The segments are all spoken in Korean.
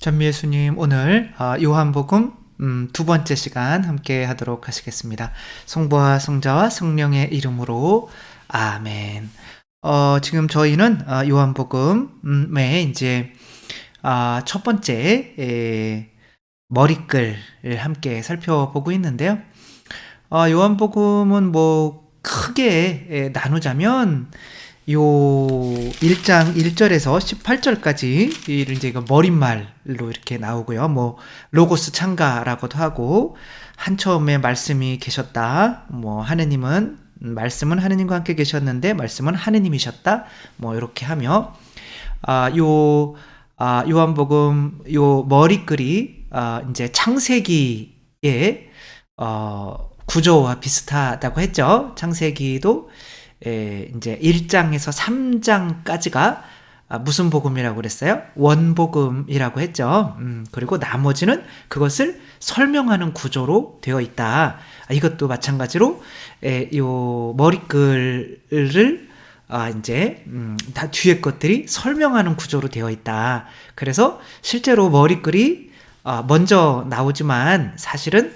전미 예수님, 오늘 요한복음 두 번째 시간 함께 하도록 하시겠습니다. 성부와 성자와 성령의 이름으로 아멘. 지금 저희는 요한복음의 이제 첫 번째 머리글을 함께 살펴보고 있는데요. 요한복음은 뭐 크게 나누자면 요 1장 1절에서 18절까지 이제 이거 머릿말로 이렇게 나오고요. 뭐 로고스 창가라고도 하고, 한 처음에 말씀이 계셨다. 뭐 하느님은 말씀은 하느님과 함께 계셨는데 말씀은 하느님이셨다. 뭐 이렇게 하며 요한복음 요 머리글이 이제 창세기의 구조와 비슷하다고 했죠. 창세기도 이제 1장에서 3장까지가 무슨 복음이라고 그랬어요? 원복음이라고 했죠. 그리고 나머지는 그것을 설명하는 구조로 되어 있다. 이것도 마찬가지로 요 머리글을 이제 다 뒤에 것들이 설명하는 구조로 되어 있다. 그래서 실제로 머리글이 먼저 나오지만 사실은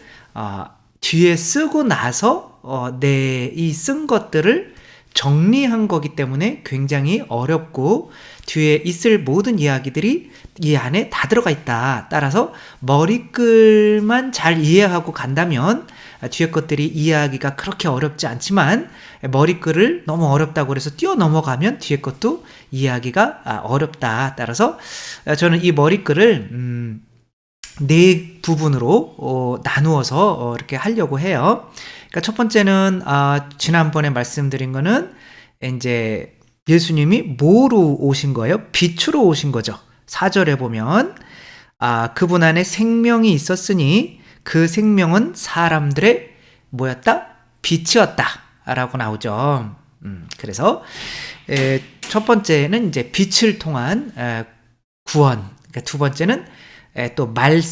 뒤에 쓰고 나서 이 쓴 것들을 정리한 거기 때문에 굉장히 어렵고, 뒤에 있을 모든 이야기들이 이 안에 다 들어가 있다. 따라서 머리글만 잘 이해하고 간다면 뒤에 것들이 이해하기가 그렇게 어렵지 않지만, 머리글을 너무 어렵다고 해서 뛰어넘어가면 뒤에 것도 이해하기가 어렵다. 따라서 저는 이 머리글을 네 부분으로 나누어서 이렇게 하려고 해요. 그러니까 첫 번째는 지난번에 말씀드린 거는 이제 예수님이 뭐로 오신 거예요? 빛으로 오신 거죠. 4절에 보면 그분 안에 생명이 있었으니 그 생명은 사람들의 뭐였다? 빛이었다 라고 나오죠. 그래서 첫 번째는 이제 빛을 통한 구원, 그러니까 두 번째는 또 말씀이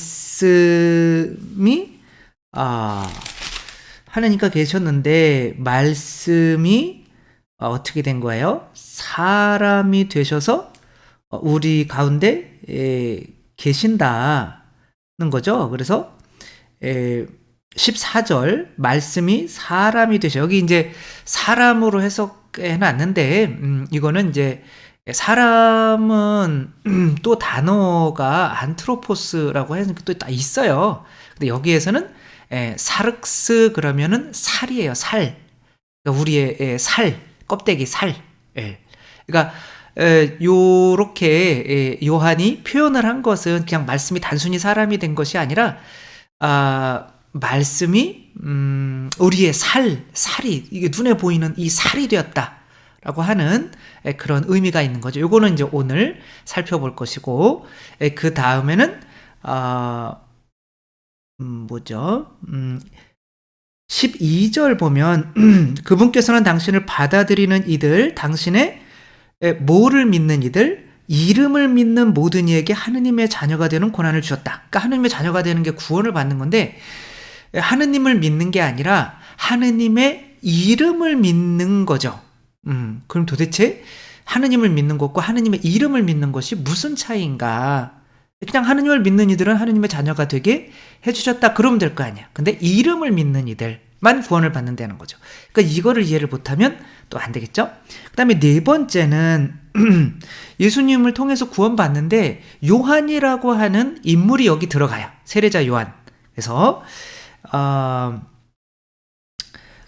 하나님과 계셨는데 말씀이 어떻게 된 거예요? 사람이 되셔서 우리 가운데 계신다는 거죠. 그래서 14절 말씀이 사람이 되셔. 여기 이제 사람으로 해석해 놨는데 이거는 이제 사람은 또 단어가 안트로포스라고 하는 게 또 있어요. 근데 여기에서는 사륵스 그러면은 살이에요. 살. 그러니까 우리의 살, 껍데기 살. 그러니까 요렇게 요한이 표현을 한 것은 그냥 말씀이 단순히 사람이 된 것이 아니라 말씀이 우리의 살이 이게 눈에 보이는 이 살이 되었다 라고 하는 그런 의미가 있는 거죠. 요거는 이제 오늘 살펴볼 것이고, 그 다음에는 뭐죠? 12절 보면 그분께서는 당신을 받아들이는 이들, 당신의 뭐를 믿는 이들, 이름을 믿는 모든 이에게 하느님의 자녀가 되는 권한을 주셨다. 그러니까 하느님의 자녀가 되는 게 구원을 받는 건데, 하느님을 믿는 게 아니라 하느님의 이름을 믿는 거죠. 그럼 도대체 하느님을 믿는 것과 하느님의 이름을 믿는 것이 무슨 차이인가? 그냥 하느님을 믿는 이들은 하느님의 자녀가 되게 해주셨다 그러면 될 거 아니야. 근데 이름을 믿는 이들만 구원을 받는다는 거죠. 그러니까 이거를 이해를 못하면 또 안 되겠죠? 그 다음에 네 번째는 예수님을 통해서 구원받는데 요한이라고 하는 인물이 여기 들어가요. 세례자 요한. 그래서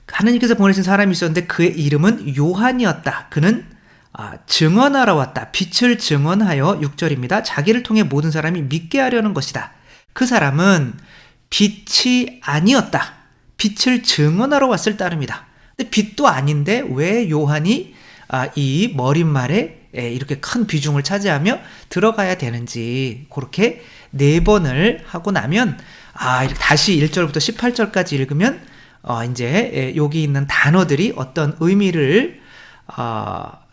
하느님께서 보내신 사람이 있었는데 그의 이름은 요한이었다. 그는 증언하러 왔다. 빛을 증언하여 6절입니다. 자기를 통해 모든 사람이 믿게 하려는 것이다. 그 사람은 빛이 아니었다. 빛을 증언하러 왔을 따름이다. 근데 빛도 아닌데 왜 요한이 이 머릿말에 이렇게 큰 비중을 차지하며 들어가야 되는지, 그렇게 4번을 하고 나면 이렇게 다시 1절부터 18절까지 읽으면 이제 여기 있는 단어들이 어떤 의미를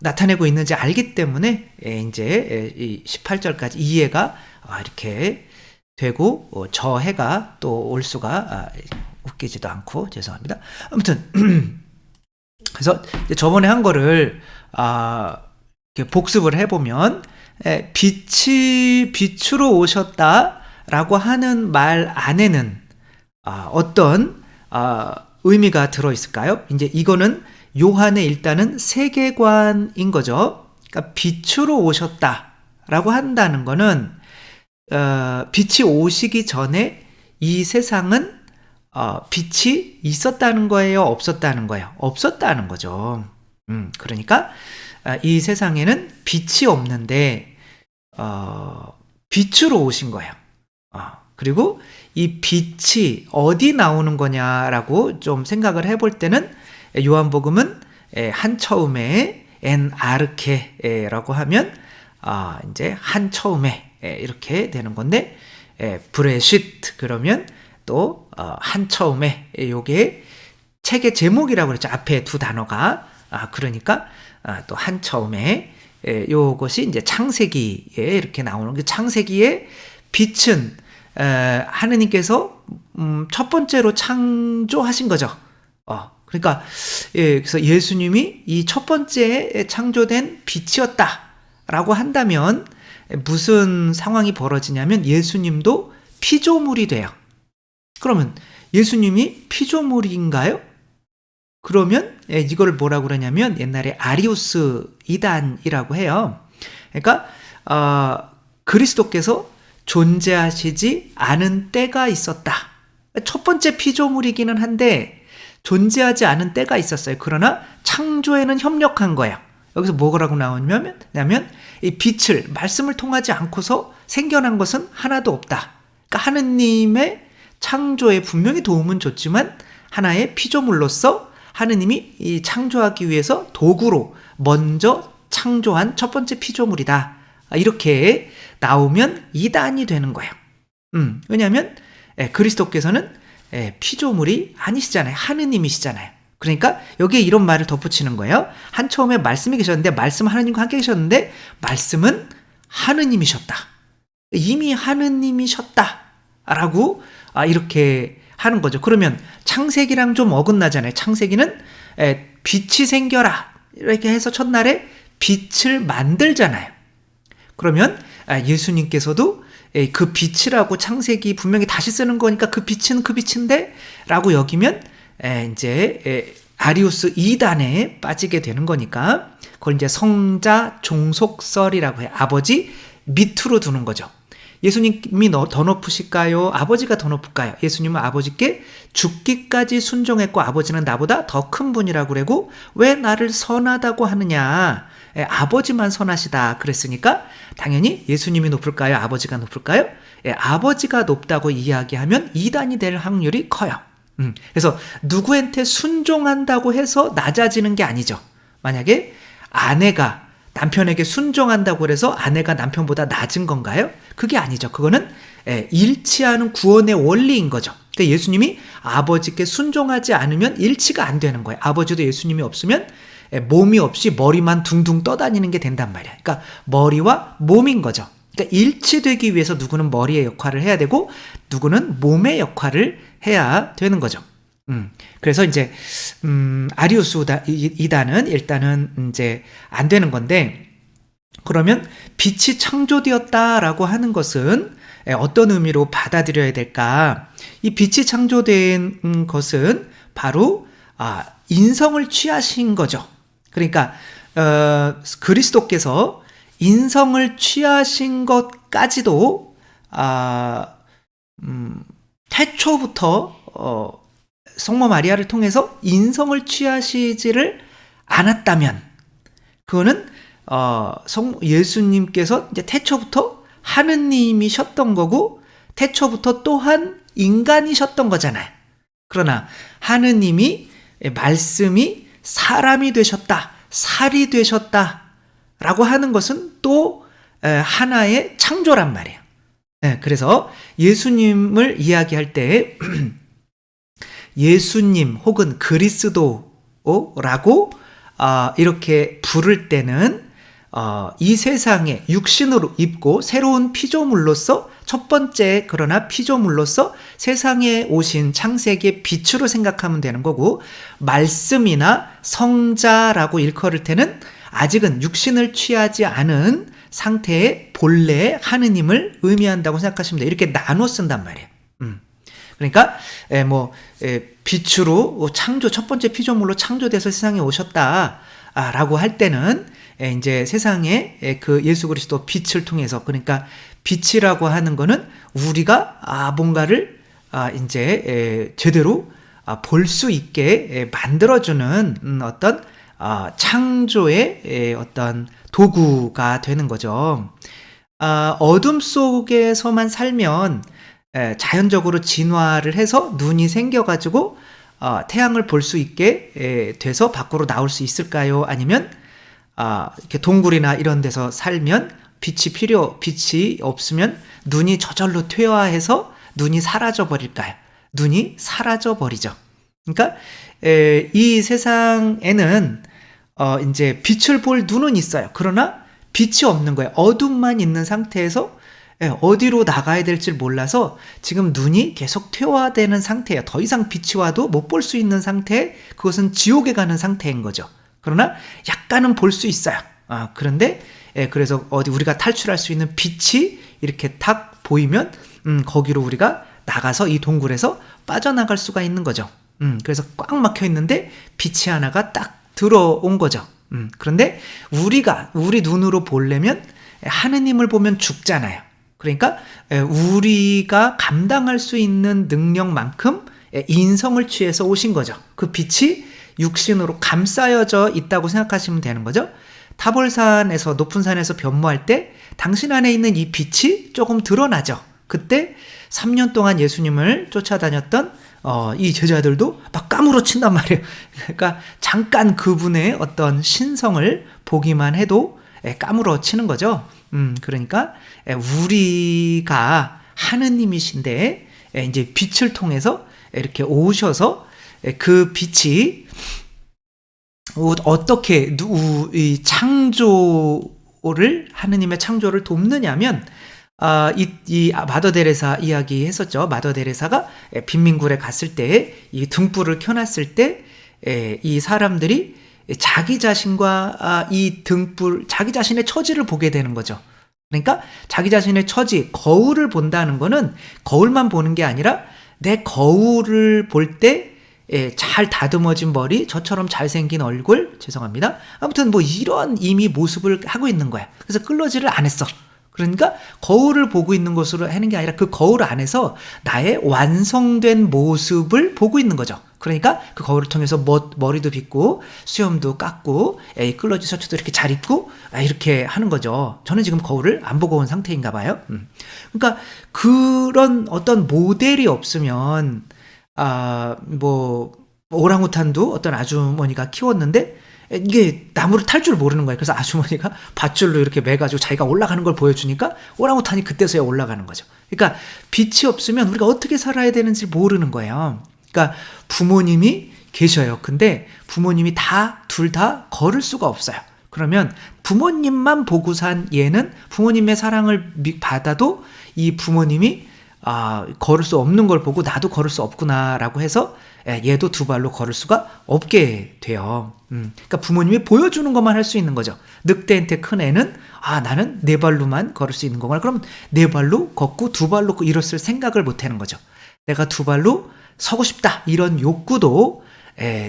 나타내고 있는지 알기 때문에 이제 이 18절까지 이해가 이렇게 되고, 저 해가 또 올 수가 웃기지도 않고 죄송합니다. 아무튼 그래서 저번에 한 거를 이렇게 복습을 해보면 빛으로 오셨다라고 하는 말 안에는 어떤 의미가 들어있을까요? 이제 이거는 요한의 일단은 세계관인 거죠. 그러니까 빛으로 오셨다라고 한다는 거는 빛이 오시기 전에 이 세상은 빛이 있었다는 거예요? 없었다는 거예요? 없었다는 거죠. 그러니까 이 세상에는 빛이 없는데 빛으로 오신 거예요. 그리고 이 빛이 어디 나오는 거냐라고 좀 생각을 해볼 때는 요한복음은 한처음에 엔 아르케라고 하면 이제 한처음에 이렇게 되는 건데 브레시트 그러면 또 한처음에 요게 책의 제목이라고 그랬죠. 앞에 두 단어가 그러니까 또 한처음에 요것이 이제 창세기에 이렇게 나오는 그 창세기의 빛은 하느님께서 첫 번째로 창조하신 거죠. 그러니까 그래서 예수님이 이 첫 번째 창조된 빛이었다라고 한다면 무슨 상황이 벌어지냐면 예수님도 피조물이 돼요. 그러면 예수님이 피조물인가요? 그러면 이걸 뭐라고 그러냐면 옛날에 아리우스 이단이라고 해요. 그러니까 그리스도께서 존재하시지 않은 때가 있었다. 첫 번째 피조물이기는 한데 존재하지 않은 때가 있었어요. 그러나 창조에는 협력한 거예요. 여기서 뭐라고 나오냐면 이 빛을 말씀을 통하지 않고서 생겨난 것은 하나도 없다. 그러니까 하느님의 창조에 분명히 도움은 줬지만 하나의 피조물로서 하느님이 이 창조하기 위해서 도구로 먼저 창조한 첫 번째 피조물이다. 이렇게 나오면 이단이 되는 거예요. 왜냐하면 그리스도께서는 피조물이 아니시잖아요. 하느님이시잖아요. 그러니까 여기에 이런 말을 덧붙이는 거예요. 한처음에 말씀이 계셨는데 말씀 하느님과 함께 계셨는데 말씀은 하느님이셨다. 이미 하느님이셨다라고 이렇게 하는 거죠. 그러면 창세기랑 좀 어긋나잖아요. 창세기는 빛이 생겨라 이렇게 해서 첫날에 빛을 만들잖아요. 그러면 예수님께서도 그 빛이라고 창세기 분명히 다시 쓰는 거니까 그 빛은 그 빛인데 라고 여기면 이제 아리우스 이단에 빠지게 되는 거니까 그걸 이제 성자 종속설이라고 해요. 아버지 밑으로 두는 거죠. 예수님이 더 높으실까요? 아버지가 더 높을까요? 예수님은 아버지께 죽기까지 순종했고 아버지는 나보다 더 큰 분이라고 그러고 왜 나를 선하다고 하느냐? 아버지만 선하시다 그랬으니까 당연히 예수님이 높을까요? 아버지가 높을까요? 아버지가 높다고 이야기하면 이단이 될 확률이 커요. 그래서 누구한테 순종한다고 해서 낮아지는 게 아니죠. 만약에 아내가 남편에게 순종한다고 해서 아내가 남편보다 낮은 건가요? 그게 아니죠. 그거는 일치하는 구원의 원리인 거죠. 그러니까 예수님이 아버지께 순종하지 않으면 일치가 안 되는 거예요. 아버지도 예수님이 없으면 몸이 없이 머리만 둥둥 떠다니는 게 된단 말이야. 그러니까 머리와 몸인 거죠. 그러니까 일치되기 위해서 누구는 머리의 역할을 해야 되고 누구는 몸의 역할을 해야 되는 거죠. 그래서 이제 아리우스 이단은 일단은 이제 안 되는 건데 그러면 빛이 창조되었다라고 하는 것은 어떤 의미로 받아들여야 될까? 이 빛이 창조된 것은 바로 인성을 취하신 거죠. 그러니까 그리스도께서 인성을 취하신 것까지도 태초부터 성모 마리아를 통해서 인성을 취하시지를 않았다면 그거는 예수님께서 이제 태초부터 하느님이셨던 거고 태초부터 또한 인간이셨던 거잖아요. 그러나 하느님이 말씀이 사람이 되셨다, 살이 되셨다 라고 하는 것은 또 하나의 창조란 말이에요. 그래서 예수님을 이야기할 때 예수님 혹은 그리스도라고 이렇게 부를 때는 이 세상에 육신으로 입고 새로운 피조물로서 첫 번째 그러나 피조물로서 세상에 오신 창세기의 빛으로 생각하면 되는 거고 말씀이나 성자라고 일컬을 때는 아직은 육신을 취하지 않은 상태의 본래 하느님을 의미한다고 생각하시면 돼요. 이렇게 나눠 쓴단 말이에요. 그러니까 빛으로 창조, 첫 번째 피조물로 창조돼서 세상에 오셨다라고 할 때는 이제 세상에 그 예수 그리스도 빛을 통해서, 그러니까 빛이라고 하는 거는 우리가 뭔가를 이제 제대로 볼 수 있게 만들어주는 어떤 창조의 어떤 도구가 되는 거죠. 어둠 속에서만 살면 자연적으로 진화를 해서 눈이 생겨가지고 태양을 볼 수 있게 돼서 밖으로 나올 수 있을까요? 아니면 이렇게 동굴이나 이런 데서 살면 빛이 없으면 눈이 저절로 퇴화해서 눈이 사라져 버릴까요? 눈이 사라져 버리죠. 그러니까 이 세상에는 이제 빛을 볼 눈은 있어요. 그러나 빛이 없는 거예요. 어둠만 있는 상태에서 어디로 나가야 될지 몰라서 지금 눈이 계속 퇴화되는 상태예요. 더 이상 빛이 와도 못 볼 수 있는 상태, 그것은 지옥에 가는 상태인 거죠. 그러나 약간은 볼 수 있어요. 그런데 그래서 어디 우리가 탈출할 수 있는 빛이 이렇게 탁 보이면 거기로 우리가 나가서 이 동굴에서 빠져나갈 수가 있는 거죠. 그래서 꽉 막혀 있는데 빛이 하나가 딱 들어온 거죠. 그런데 우리 눈으로 보려면 하느님을 보면 죽잖아요. 그러니까 우리가 감당할 수 있는 능력만큼 인성을 취해서 오신 거죠. 그 빛이 육신으로 감싸여져 있다고 생각하시면 되는 거죠. 타볼산에서, 높은 산에서 변모할 때 당신 안에 있는 이 빛이 조금 드러나죠. 그때 3년 동안 예수님을 쫓아다녔던 이 제자들도 막 까무러친단 말이에요. 그러니까 잠깐 그분의 어떤 신성을 보기만 해도 까무러치는 거죠. 그러니까 우리가 하느님이신데 이제 빛을 통해서 이렇게 오셔서 그 빛이 어떻게 이 창조를, 하느님의 창조를 돕느냐면 이 마더 데레사 이야기 했었죠. 마더 데레사가 빈민굴에 갔을 때 이 등불을 켜놨을 때 이 사람들이 자기 자신과 자기 자신의 처지를 보게 되는 거죠. 그러니까 자기 자신의 처지, 거울을 본다는 거는 거울만 보는 게 아니라 내 거울을 볼 때 잘 다듬어진 머리, 저처럼 잘생긴 얼굴, 죄송합니다. 아무튼 이런 이미 모습을 하고 있는 거야. 그래서 끌러지를 안 했어. 그러니까 거울을 보고 있는 것으로 하는 게 아니라 그 거울 안에서 나의 완성된 모습을 보고 있는 거죠. 그러니까 그 거울을 통해서 머리도 빗고 수염도 깎고 끌러지 셔츠도 이렇게 잘 입고 이렇게 하는 거죠. 저는 지금 거울을 안 보고 온 상태인가 봐요. 그러니까 그런 어떤 모델이 없으면 오랑우탄도 어떤 아주머니가 키웠는데 이게 나무를 탈 줄 모르는 거예요. 그래서 아주머니가 밧줄로 이렇게 매가지고 자기가 올라가는 걸 보여주니까 오랑우탄이 그때서야 올라가는 거죠. 그러니까 빛이 없으면 우리가 어떻게 살아야 되는지 모르는 거예요. 그러니까 부모님이 계셔요. 근데 부모님이 둘 다 걸을 수가 없어요. 그러면 부모님만 보고 산 얘는 부모님의 사랑을 받아도 이 부모님이 걸을 수 없는 걸 보고 나도 걸을 수 없구나라고 해서 얘도 두 발로 걸을 수가 없게 돼요. 그러니까 부모님이 보여주는 것만 할 수 있는 거죠. 늑대한테 큰 애는 나는 네 발로만 걸을 수 있는 거구나. 그럼 네 발로 걷고 두 발로 일었을 생각을 못 하는 거죠. 내가 두 발로 서고 싶다 이런 욕구도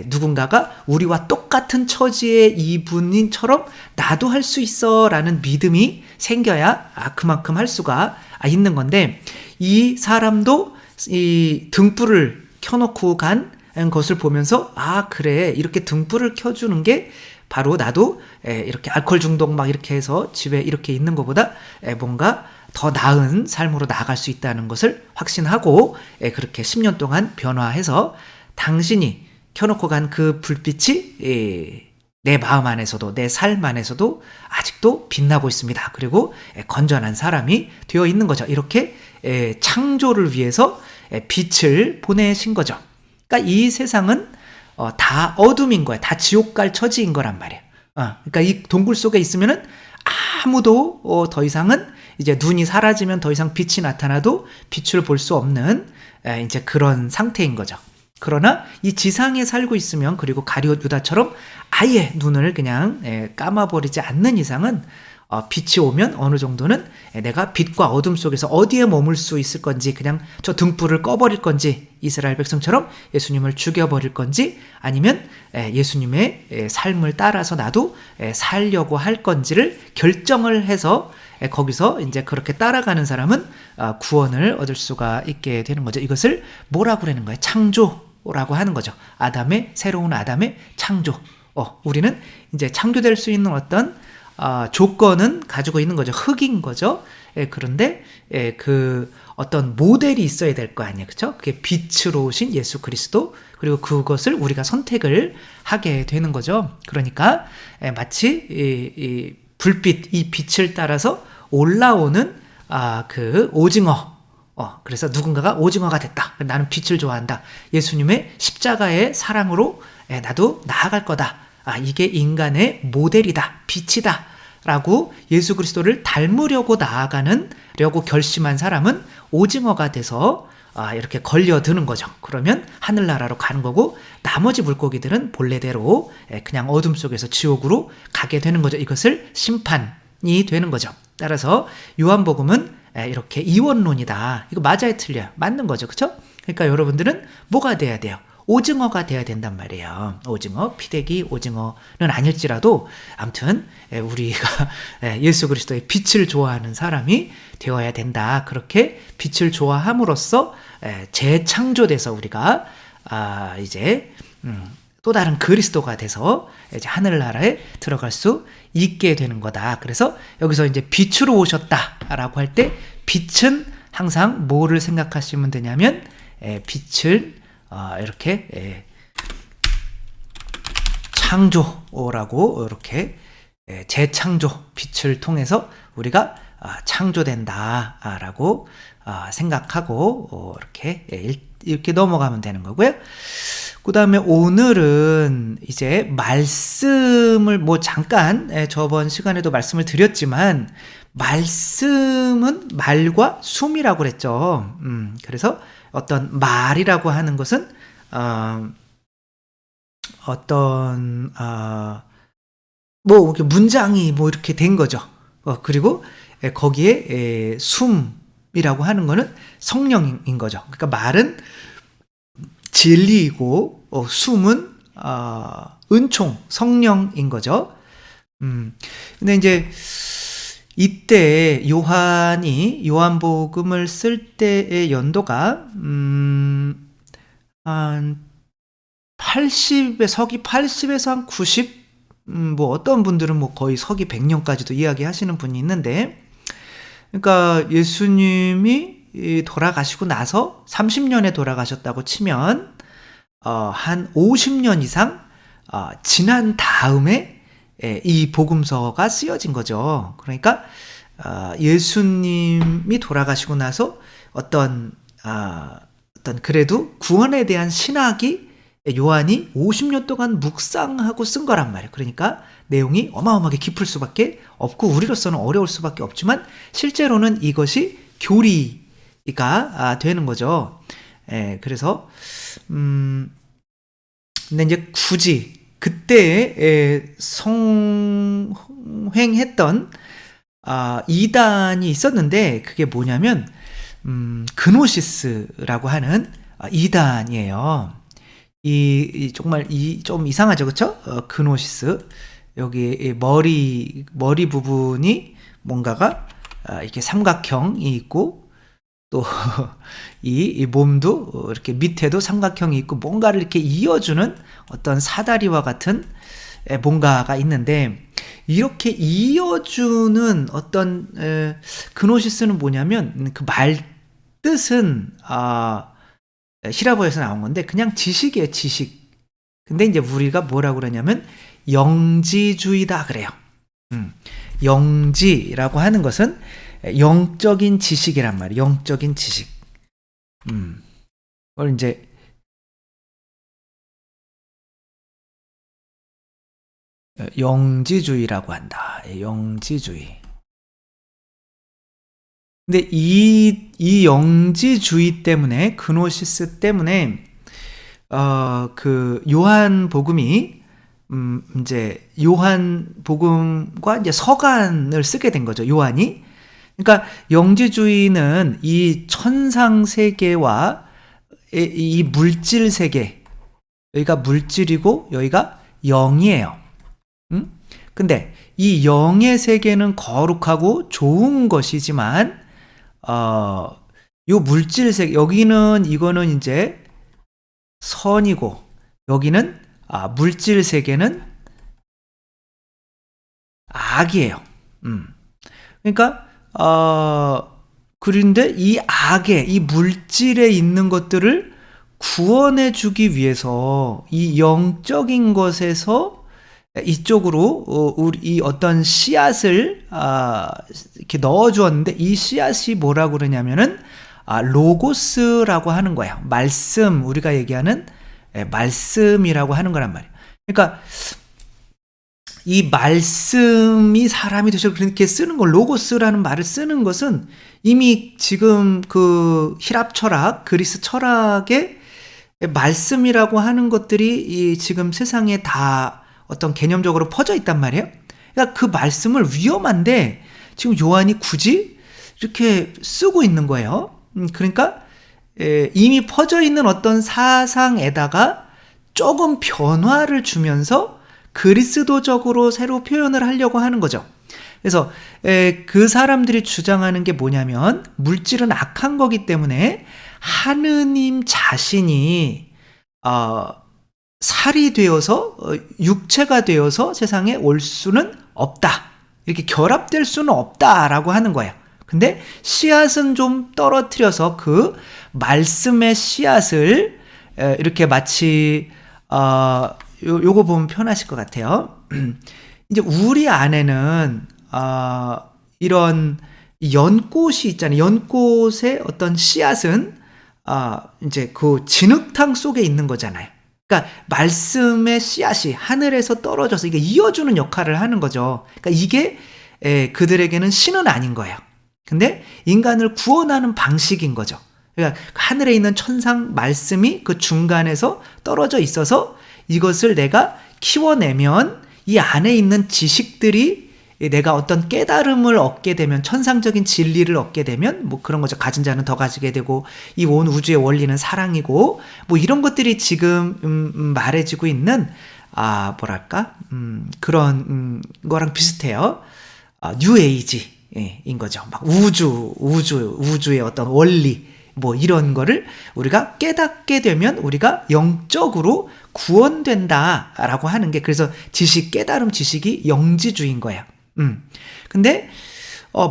누군가가 우리와 똑같은 처지의 이분인처럼 나도 할 수 있어 라는 믿음이 생겨야 그만큼 할 수가 있는 건데, 이 사람도 이 등불을 켜놓고 간 것을 보면서 그래, 이렇게 등불을 켜주는 게 바로 나도 이렇게 알코올 중독 막 이렇게 해서 집에 이렇게 있는 것보다 뭔가 더 나은 삶으로 나아갈 수 있다는 것을 확신하고 그렇게 10년 동안 변화해서 당신이 켜놓고 간 그 불빛이 내 마음 안에서도, 내 삶 안에서도 아직도 빛나고 있습니다. 그리고 건전한 사람이 되어 있는 거죠. 이렇게 창조를 위해서 빛을 보내신 거죠. 그러니까 이 세상은 다 어둠인 거야. 다 지옥 갈 처지인 거란 말이에요. 그러니까 이 동굴 속에 있으면은 아무도 더 이상은 이제 눈이 사라지면 더 이상 빛이 나타나도 빛을 볼 수 없는 이제 그런 상태인 거죠. 그러나 이 지상에 살고 있으면, 그리고 가룟 유다처럼 아예 눈을 그냥 감아버리지 않는 이상은 빛이 오면 어느 정도는 내가 빛과 어둠 속에서 어디에 머물 수 있을 건지, 그냥 저 등불을 꺼버릴 건지, 이스라엘 백성처럼 예수님을 죽여버릴 건지, 아니면 예수님의 삶을 따라서 나도 살려고 할 건지를 결정을 해서 거기서 이제 그렇게 따라가는 사람은 구원을 얻을 수가 있게 되는 거죠. 이것을 뭐라고 그러는 거예요? 창조라고 하는 거죠. 새로운 아담의 창조. 우리는 이제 창조될 수 있는 어떤 조건은 가지고 있는 거죠. 흙인 거죠. 그런데 그 어떤 모델이 있어야 될 거 아니에요. 그렇죠? 그게 빛으로 오신 예수 그리스도, 그리고 그것을 우리가 선택을 하게 되는 거죠. 그러니까 마치 이 불빛, 이 빛을 따라서 올라오는 그 오징어. 그래서 누군가가 오징어가 됐다. 나는 빛을 좋아한다. 예수님의 십자가의 사랑으로 나도 나아갈 거다. 이게 인간의 모델이다. 빛이다. 라고 예수 그리스도를 닮으려고 나아가려고 결심한 사람은 오징어가 돼서 이렇게 걸려드는 거죠. 그러면 하늘나라로 가는 거고, 나머지 물고기들은 본래대로 그냥 어둠 속에서 지옥으로 가게 되는 거죠. 이것을 심판이 되는 거죠. 따라서 요한복음은 이렇게 이원론이다. 이거 맞아요, 틀려요? 맞는 거죠. 그렇죠? 그러니까 여러분들은 뭐가 돼야 돼요? 오징어가 돼야 된단 말이에요. 오징어, 피대기 오징어는 아닐지라도 아무튼 우리가 예수 그리스도의 빛을 좋아하는 사람이 되어야 된다. 그렇게 빛을 좋아함으로써 재창조돼서 우리가 이제 또 다른 그리스도가 돼서 이제 하늘나라에 들어갈 수 있게 되는 거다. 그래서 여기서 이제 빛으로 오셨다라고 할 때 빛은 항상 뭐를 생각하시면 되냐면 빛을 이렇게 창조라고, 이렇게 재창조, 빛을 통해서 우리가 창조된다라고 생각하고 이렇게 넘어가면 되는 거고요. 그 다음에 오늘은 이제 말씀을 잠깐 저번 시간에도 말씀을 드렸지만, 말씀은 말과 숨이라고 그랬죠. 그래서 어떤 말이라고 하는 것은 어떤 이렇게 문장이 이렇게 된 거죠. 그리고 거기에 숨이라고 하는 거는 성령인 거죠. 그러니까 말은 진리이고 숨은 은총, 성령인 거죠. 근데 이제 이때 요한복음을 쓸 때의 연도가 한 80에 서기 80에서 한 90, 어떤 분들은 거의 서기 100년까지도 이야기하시는 분이 있는데, 그러니까 예수님이 돌아가시고 나서 30년에 돌아가셨다고 치면 한 50년 이상 지난 다음에 이 복음서가 쓰여진 거죠. 그러니까 예수님이 돌아가시고 나서 어떤 그래도 구원에 대한 신학이 요한이 50년 동안 묵상하고 쓴 거란 말이에요. 그러니까 내용이 어마어마하게 깊을 수밖에 없고 우리로서는 어려울 수밖에 없지만 실제로는 이것이 교리가 되는 거죠. 그래서 근데 이제 굳이 그때 성행했던 이단이 있었는데, 그게 뭐냐면 그노시스라고 하는 이단이에요. 정말 좀 이상하죠, 그렇죠? 그노시스, 여기 머리 부분이 뭔가가 이렇게 삼각형이 있고, 또 이 몸도 이렇게 밑에도 삼각형이 있고, 뭔가를 이렇게 이어주는 어떤 사다리와 같은 뭔가가 있는데, 이렇게 이어주는 어떤 그노시스는 뭐냐면, 그 말 뜻은 히라보에서 나온 건데 그냥 지식이에요, 지식. 근데 이제 우리가 뭐라고 그러냐면 영지주의다 그래요. 영지라고 하는 것은 영적인 지식이란 말이에요. 영적인 지식. 그걸 이제 영지주의라고 한다. 영지주의. 근데 이 영지주의 때문에, 그노시스 때문에 그 요한복음이 이제 요한복음과 이제 서간을 쓰게 된 거죠. 요한이. 그러니까 영지주의는 이 천상 세계와 이 물질 세계, 여기가 물질이고 여기가 영이에요. 근데 이 영의 세계는 거룩하고 좋은 것이지만 요 물질 세계, 여기는 이거는 이제 선이고 여기는 물질 세계는 악이에요. 그러니까 그런데 이 악에, 이 물질에 있는 것들을 구원해 주기 위해서 이 영적인 것에서 이쪽으로 우리 이 어떤 씨앗을 이렇게 넣어 주었는데, 이 씨앗이 뭐라고 그러냐면은 로고스라고 하는 거예요. 말씀, 우리가 얘기하는 말씀이라고 하는 거란 말이에요. 그러니까 이 말씀이 사람이 되셔, 그렇게 쓰는 거, 로고스라는 말을 쓰는 것은 이미 지금 그 히랍 철학, 그리스 철학의 말씀이라고 하는 것들이 이 지금 세상에 다 어떤 개념적으로 퍼져 있단 말이에요. 그러니까 그 말씀을 위험한데 지금 요한이 굳이 이렇게 쓰고 있는 거예요. 그러니까 이미 퍼져 있는 어떤 사상에다가 조금 변화를 주면서 그리스도적으로 새로 표현을 하려고 하는 거죠. 그래서 그 사람들이 주장하는 게 뭐냐면, 물질은 악한 거기 때문에 하느님 자신이 살이 되어서 육체가 되어서 세상에 올 수는 없다, 이렇게 결합될 수는 없다라고 하는 거예요. 근데 씨앗은 좀 떨어뜨려서 그 말씀의 씨앗을 이렇게 마치 요거 보면 편하실 것 같아요. 이제 우리 안에는 이런 연꽃이 있잖아요. 연꽃의 어떤 씨앗은 이제 그 진흙탕 속에 있는 거잖아요. 그러니까 말씀의 씨앗이 하늘에서 떨어져서 이게 이어주는 역할을 하는 거죠. 그러니까 이게 그들에게는 신은 아닌 거예요. 근데 인간을 구원하는 방식인 거죠. 그러니까 하늘에 있는 천상 말씀이 그 중간에서 떨어져 있어서 이것을 내가 키워내면 이 안에 있는 지식들이, 내가 어떤 깨달음을 얻게 되면, 천상적인 진리를 얻게 되면, 뭐 그런 거죠. 가진 자는 더 가지게 되고, 이 온 우주의 원리는 사랑이고, 뭐 이런 것들이 지금 말해지고 있는 뭐랄까 그런 거랑 비슷해요. 뉴 에이지인 거죠. 막 우주의 어떤 원리, 뭐 이런 거를 우리가 깨닫게 되면 우리가 영적으로 구원된다라고 하는 게, 그래서 지식, 깨달음, 지식이 영지주의인 거예요. 근데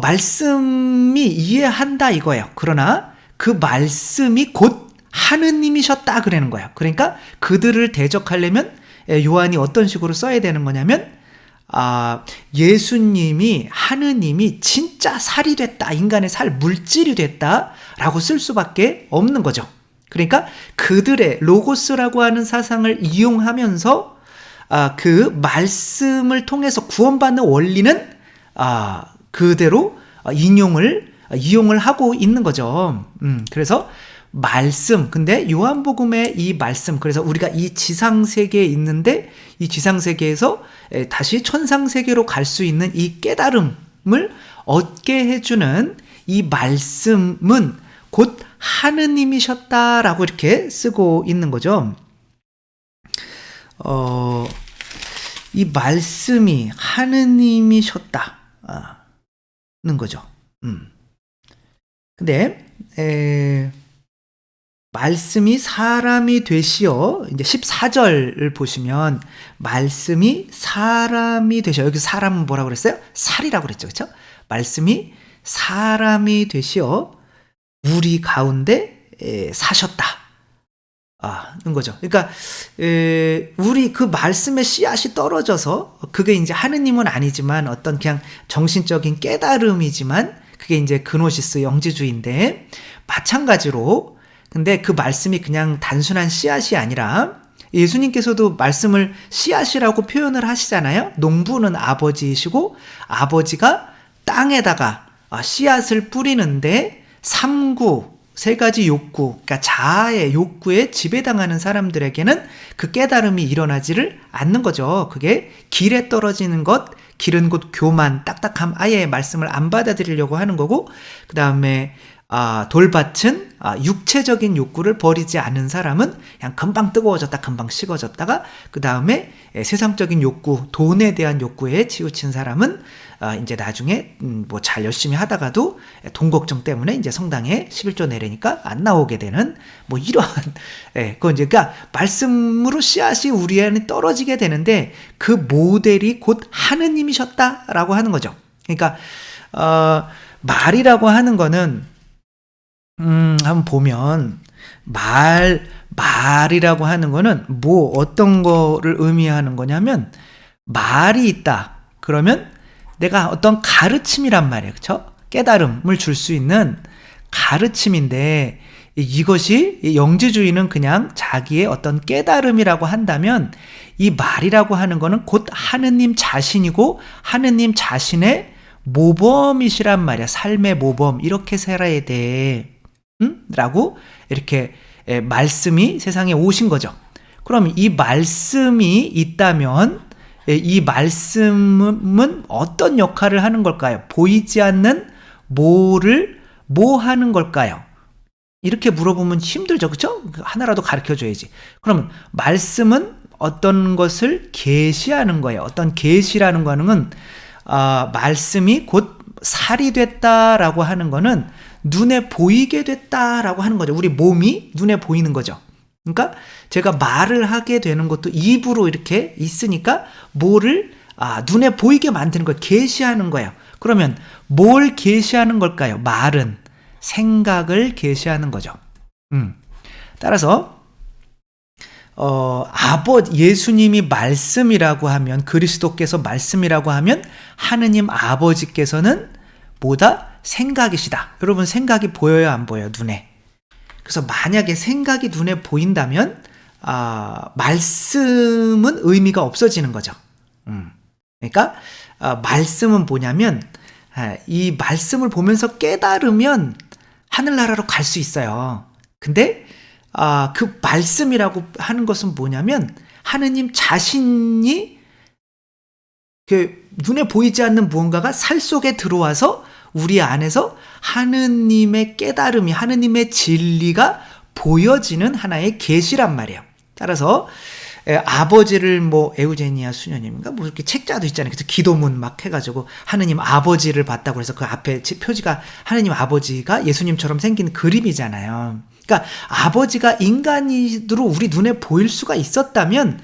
말씀이 이해한다 이거예요. 그러나 그 말씀이 곧 하느님이셨다 그러는 거예요. 그러니까 그들을 대적하려면 요한이 어떤 식으로 써야 되는 거냐면, 예수님이, 하느님이 진짜 살이 됐다, 인간의 살, 물질이 됐다라고 쓸 수밖에 없는 거죠. 그러니까 그들의 로고스라고 하는 사상을 이용하면서 그 말씀을 통해서 구원받는 원리는 그대로 이용을 하고 있는 거죠. 그래서 말씀, 근데 요한복음의 이 말씀, 그래서 우리가 이 지상세계에 있는데 이 지상세계에서 다시 천상세계로 갈 수 있는 이 깨달음을 얻게 해주는 이 말씀은 곧 하느님이셨다라고 이렇게 쓰고 있는 거죠. 이 말씀이 하느님이셨다는 거죠. 근데 말씀이 사람이 되시어, 이제 14절을 보시면 말씀이 사람이 되시어, 여기 사람은 뭐라고 그랬어요? 살이라고 그랬죠. 그렇죠? 말씀이 사람이 되시어 우리 가운데 사셨다 는 거죠. 그러니까 우리 그 말씀의 씨앗이 떨어져서, 그게 이제 하느님은 아니지만 어떤 그냥 정신적인 깨달음이지만, 그게 이제 그노시스 영지주의인데, 마찬가지로 근데 그 말씀이 그냥 단순한 씨앗이 아니라, 예수님께서도 말씀을 씨앗이라고 표현을 하시잖아요. 농부는 아버지이시고, 아버지가 땅에다가 씨앗을 뿌리는데, 삼구, 세 가지 욕구, 그러니까 자아의 욕구에 지배당하는 사람들에게는 그 깨달음이 일어나지를 않는 거죠. 그게 길에 떨어지는 것, 길은 곧 교만, 딱딱함, 아예 말씀을 안 받아들이려고 하는 거고, 그 다음에 돌밭은 육체적인 욕구를 버리지 않은 사람은 그냥 금방 뜨거워졌다 금방 식어졌다가, 그 다음에 세상적인 욕구, 돈에 대한 욕구에 치우친 사람은 이제 나중에 뭐 잘 열심히 하다가도 돈 걱정 때문에 이제 성당에 11조 내려니까 안 나오게 되는 뭐 이런 그건 이제 그러니까 말씀으로 씨앗이 우리 안에 떨어지게 되는데 그 모델이 곧 하느님이셨다라고 하는 거죠. 그러니까 말이라고 하는 거는 한번 보면 말이라고 하는 거는 뭐 어떤 거를 의미하는 거냐면, 말이 있다 그러면 내가 어떤 가르침이란 말이에요. 그렇죠? 깨달음을 줄 수 있는 가르침인데, 이것이 영지주의는 그냥 자기의 어떤 깨달음이라고 한다면, 이 말이라고 하는 거는 곧 하느님 자신이고 하느님 자신의 모범이시란 말이야. 삶의 모범, 이렇게 살아야 돼 라고 이렇게 말씀이 세상에 오신 거죠. 그럼 이 말씀이 있다면 이 말씀은 어떤 역할을 하는 걸까요? 보이지 않는 뭐 하는 걸까요? 이렇게 물어보면 힘들죠. 그렇죠? 하나라도 가르쳐줘야지. 그러면 말씀은 어떤 것을 계시하는 거예요. 어떤 계시라는 거는 말씀이 곧 살이 됐다라고 하는 거는 눈에 보이게 됐다라고 하는 거죠. 우리 몸이 눈에 보이는 거죠. 그러니까 제가 말을 하게 되는 것도 입으로 이렇게 있으니까 뭐를 눈에 보이게 만드는 거예요. 계시하는 거예요. 그러면 뭘 계시하는 걸까요? 말은 생각을 계시하는 거죠. 따라서 예수님이 말씀이라고 하면, 그리스도께서 말씀이라고 하면 하느님 아버지께서는 뭐다? 생각이시다. 여러분, 생각이 보여요, 안 보여요? 눈에. 그래서 만약에 생각이 눈에 보인다면 말씀은 의미가 없어지는 거죠. 그러니까 말씀은 뭐냐면, 이 말씀을 보면서 깨달으면 하늘나라로 갈 수 있어요. 근데 그 말씀이라고 하는 것은 뭐냐면, 하느님 자신이 그 눈에 보이지 않는 무언가가 살 속에 들어와서 우리 안에서 하느님의 깨달음이, 하느님의 진리가 보여지는 하나의 계시란 말이에요. 따라서 아버지를 뭐 에우제니아 수녀님인가 뭐 이렇게 책자도 있잖아요. 그래서 기도문 막 해가지고 하느님 아버지를 봤다고 해서 그 앞에 표지가 하느님 아버지가 예수님처럼 생긴 그림이잖아요. 그러니까 아버지가 인간으로 우리 눈에 보일 수가 있었다면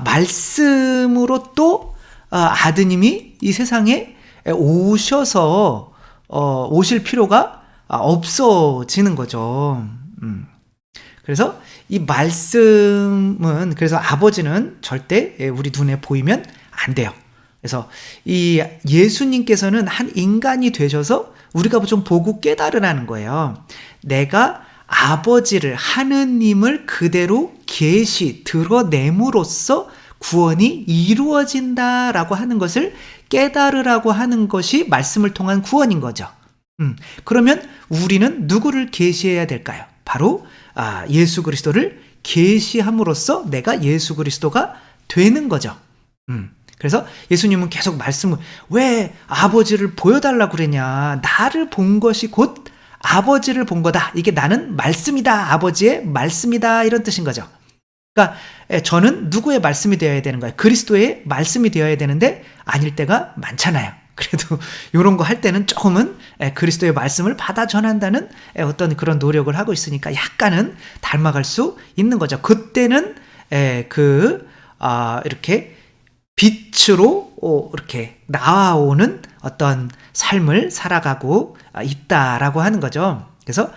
말씀으로 또 아드님이 이 세상에 오셔서 오실 필요가 없어지는 거죠. 그래서 이 말씀은, 그래서 아버지는 절대 우리 눈에 보이면 안 돼요. 그래서 이 예수님께서는 한 인간이 되셔서 우리가 좀 보고 깨달으라는 거예요. 내가 아버지를, 하느님을 그대로 드러냄으로써 구원이 이루어진다라고 하는 것을 깨달으라고 하는 것이 말씀을 통한 구원인 거죠. 그러면 우리는 누구를 계시해야 될까요? 바로 예수 그리스도를 계시함으로써 내가 예수 그리스도가 되는 거죠. 그래서 예수님은 계속 왜 아버지를 보여달라고 그러냐? 나를 본 것이 곧 아버지를 본 거다. 이게 나는 말씀이다. 아버지의 말씀이다. 이런 뜻인 거죠. 그러니까 저는 누구의 말씀이 되어야 되는 거예요? 그리스도의 말씀이 되어야 되는데 아닐 때가 많잖아요. 그래도 이런 거 할 때는 조금은 그리스도의 말씀을 받아 전한다는 어떤 그런 노력을 하고 있으니까 약간은 닮아갈 수 있는 거죠. 그때는 이렇게 빛으로 이렇게 나와오는 어떤 삶을 살아가고 있다라고 하는 거죠. 그래서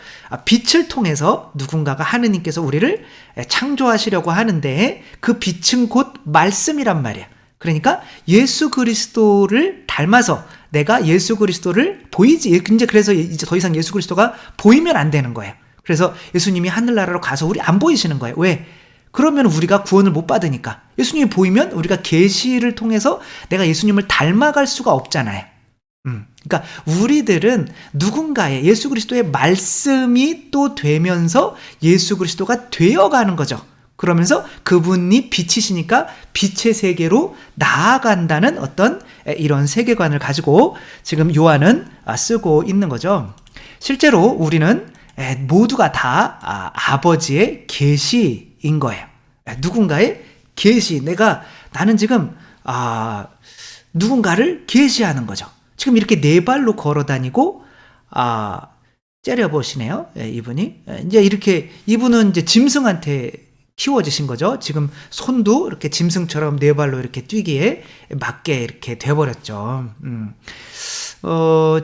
빛을 통해서 누군가가, 하느님께서 우리를 창조하시려고 하는데 그 빛은 곧 말씀이란 말이야. 그러니까 예수 그리스도를 닮아서 내가 예수 그리스도를 보이지, 이제 그래서 이제 더 이상 예수 그리스도가 보이면 안 되는 거예요. 그래서 예수님이 하늘나라로 가서 우리 안 보이시는 거예요. 왜? 그러면 우리가 구원을 못 받으니까. 예수님이 보이면 우리가 계시를 통해서 내가 예수님을 닮아갈 수가 없잖아요. 그러니까 우리들은 누군가의 예수 그리스도의 말씀이 또 되면서 예수 그리스도가 되어가는 거죠. 그러면서 그분이 빛이시니까 빛의 세계로 나아간다는 어떤 이런 세계관을 가지고 지금 요한은 쓰고 있는 거죠. 실제로 우리는 모두가 다 아버지의 계시인 거예요. 누군가의 계시. 나는 지금 누군가를 계시하는 거죠. 지금 이렇게 네 발로 걸어 다니고 째려보시네요. 이분이 이제 이렇게 이분은 이제 짐승한테 키워지신 거죠. 지금 손도 이렇게 짐승처럼 네 발로 이렇게 뛰기에 맞게 이렇게 돼버렸죠.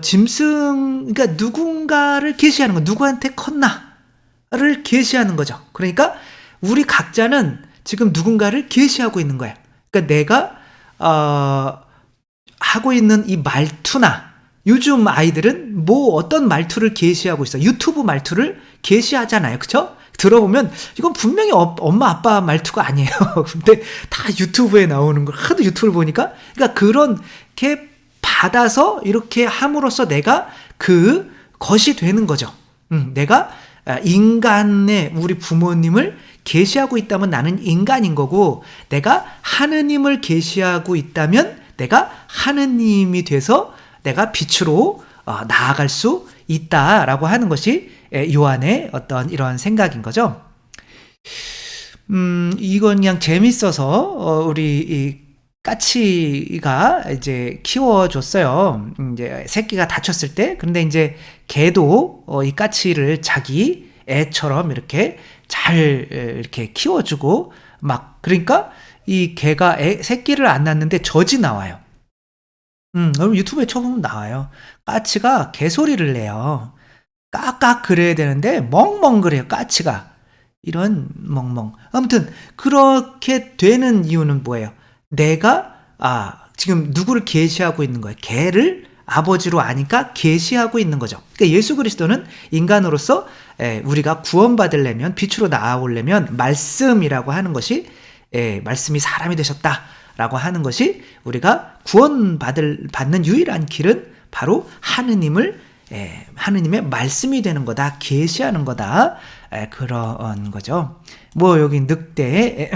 짐승, 그러니까 누군가를 계시하는 거, 누구한테 컸나를 계시하는 거죠. 그러니까 우리 각자는 지금 누군가를 계시하고 있는 거예요. 그러니까 내가 하고 있는 이 말투나 요즘 아이들은 뭐 어떤 말투를 계시하고 있어. 유튜브 말투를 계시하잖아요. 그쵸? 들어보면 이건 분명히 엄마 아빠 말투가 아니에요. 근데 다 유튜브에 나오는 걸 하도 유튜브를 보니까 그러니까 그렇게 받아서 이렇게 함으로써 내가 그 것이 되는 거죠. 내가 인간의 우리 부모님을 계시하고 있다면 나는 인간인 거고 내가 하느님을 계시하고 있다면 내가 하느님이 돼서 내가 빛으로 나아갈 수 있다라고 하는 것이 요한의 어떤 이런 생각인 거죠. 이건 그냥 재밌어서 우리 이 까치가 이제 키워줬어요. 이제 새끼가 다쳤을 때. 근데 이제 개도 이 까치를 자기 애처럼 이렇게 잘 이렇게 키워주고 막 그러니까 이 개가 새끼를 안 낳는데 젖이 나와요. 여러분 유튜브에 쳐보면 나와요. 까치가 개소리를 내요. 깍깍 그래야 되는데 멍멍 그래요. 까치가. 이런 멍멍. 아무튼 그렇게 되는 이유는 뭐예요? 내가 지금 누구를 계시하고 있는 거예요? 개를 아버지로 아니까 계시하고 있는 거죠. 그러니까 예수 그리스도는 인간으로서 우리가 구원받으려면 빛으로 나아오려면 말씀이라고 하는 것이 말씀이 사람이 되셨다라고 하는 것이 우리가 받는 유일한 길은 바로 하느님의 말씀이 되는 거다. 계시하는 거다. 그런 거죠. 뭐 여기 늑대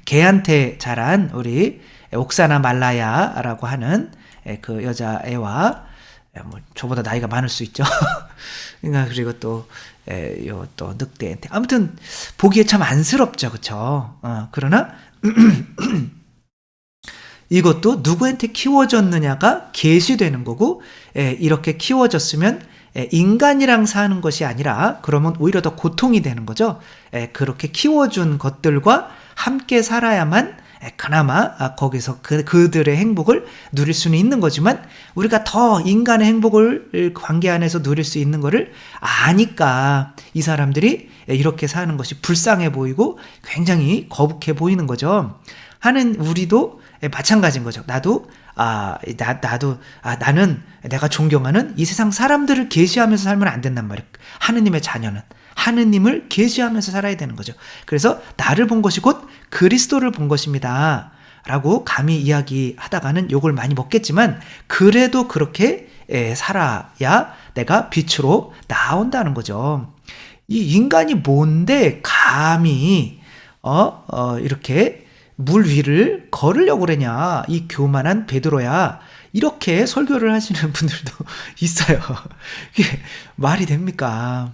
개한테 자란 우리 옥사나 말라야라고 하는 그 여자애와 뭐 저보다 나이가 많을 수 있죠. 그리고 또 늑대한테 아무튼 보기에 참 안쓰럽죠, 그렇죠? 그러나 이것도 누구한테 키워졌느냐가 계시되는 거고 이렇게 키워졌으면 인간이랑 사는 것이 아니라 그러면 오히려 더 고통이 되는 거죠. 그렇게 키워준 것들과 함께 살아야만 그나마 거기서 그들의 행복을 누릴 수는 있는 거지만 우리가 더 인간의 행복을 관계 안에서 누릴 수 있는 거를 아니까 이 사람들이 이렇게 사는 것이 불쌍해 보이고 굉장히 거북해 보이는 거죠. 하는 우리도 마찬가지인 거죠. 나는 내가 존경하는 이 세상 사람들을 계시하면서 살면 안 된단 말이에요. 하느님의 자녀는 하느님을 계시하면서 살아야 되는 거죠. 그래서 나를 본 것이 곧 그리스도를 본 것입니다 라고 감히 이야기하다가는 욕을 많이 먹겠지만 그래도 그렇게 살아야 내가 빛으로 나온다는 거죠. 이 인간이 뭔데 감히 이렇게 물 위를 걸으려고 그러냐, 이 교만한 베드로야. 이렇게 설교를 하시는 분들도 있어요. 이게 말이 됩니까?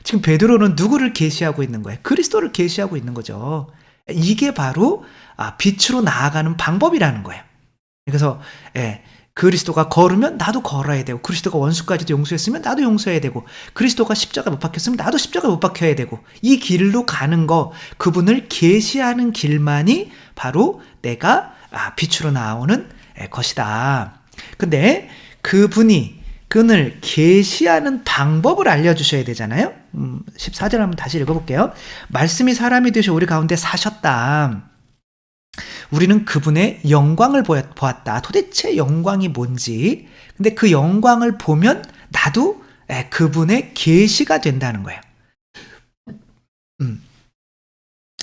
지금 베드로는 누구를 계시하고 있는 거예요? 그리스도를 계시하고 있는 거죠. 이게 바로 빛으로 나아가는 방법이라는 거예요. 그래서 그리스도가 걸으면 나도 걸어야 되고, 그리스도가 원수까지도 용서했으면 나도 용서해야 되고, 그리스도가 십자가 못 박혔으면 나도 십자가 못 박혀야 되고, 이 길로 가는 거, 그분을 계시하는 길만이 바로 내가 빛으로 나오는 것이다. 근데 그분을 계시하는 방법을 알려주셔야 되잖아요. 14절 한번 다시 읽어볼게요. 말씀이 사람이 되셔 우리 가운데 사셨다. 우리는 그분의 영광을 보았다. 도대체 영광이 뭔지. 근데 그 영광을 보면 나도 그분의 계시가 된다는 거예요.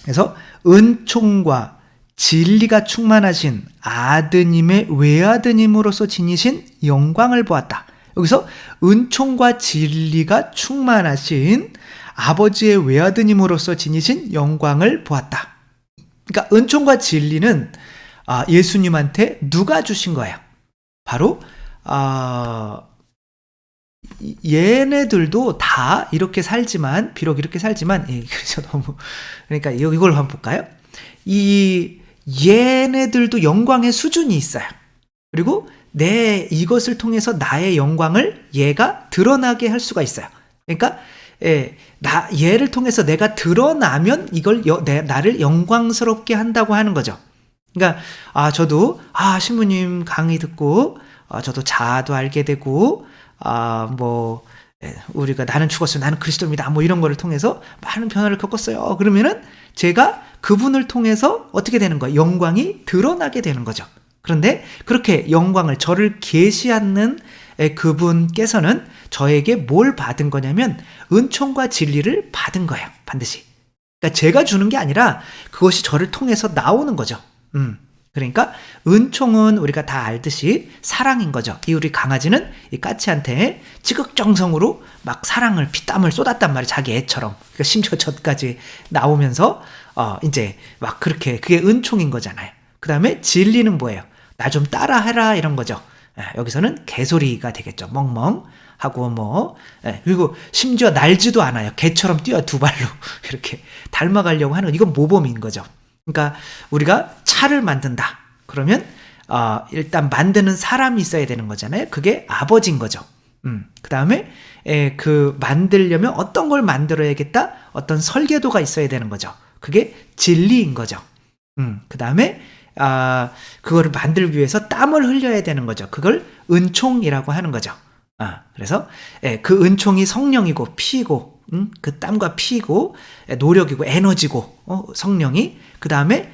그래서 은총과 진리가 충만하신 아드님의 외아드님으로서 지니신 영광을 보았다. 여기서 은총과 진리가 충만하신 아버지의 외아드님으로서 지니신 영광을 보았다. 그러니까 은총과 진리는 예수님한테 누가 주신 거예요? 바로 얘네들도 다 이렇게 살지만, 비록 이렇게 살지만, 그래서 너무, 그러니까 이걸 한번 볼까요? 얘네들도 영광의 수준이 있어요. 그리고 이것을 통해서 나의 영광을 얘가 드러나게 할 수가 있어요. 그러니까 얘를 통해서 내가 드러나면 이걸 나를 영광스럽게 한다고 하는 거죠. 그러니까 저도 신부님 강의 듣고 저도 자아도 알게 되고 우리가 나는 죽었어요, 나는 그리스도입니다, 뭐 이런 거를 통해서 많은 변화를 겪었어요. 그러면은 제가 그분을 통해서 어떻게 되는 거예요? 영광이 드러나게 되는 거죠. 그런데 그렇게 영광을, 저를 계시하는 그분께서는 저에게 뭘 받은 거냐면 은총과 진리를 받은 거예요. 반드시. 그러니까 제가 주는 게 아니라 그것이 저를 통해서 나오는 거죠. 그러니까 은총은 우리가 다 알듯이 사랑인 거죠. 우리 강아지는 이 까치한테 지극정성으로 막 사랑을, 피땀을 쏟았단 말이에요. 자기 애처럼. 그러니까 심지어 젖까지 나오면서 이제 막 그렇게, 그게 은총인 거잖아요. 그 다음에 진리는 뭐예요? 나 좀 따라해라, 이런 거죠. 여기서는 개소리가 되겠죠. 멍멍 하고 그리고 심지어 날지도 않아요. 개처럼 뛰어 두 발로 이렇게 닮아가려고 하는, 이건 모범인 거죠. 그러니까 우리가 차를 만든다. 그러면 일단 만드는 사람이 있어야 되는 거잖아요. 그게 아버지인 거죠. 그 다음에 그 만들려면 어떤 걸 만들어야겠다. 어떤 설계도가 있어야 되는 거죠. 그게 진리인 거죠. 그 다음에 그거를 만들기 위해서 땀을 흘려야 되는 거죠. 그걸 은총이라고 하는 거죠. 그래서 그 은총이 성령이고 피이고, 그 땀과 피이고 노력이고 에너지고, 성령이, 그 다음에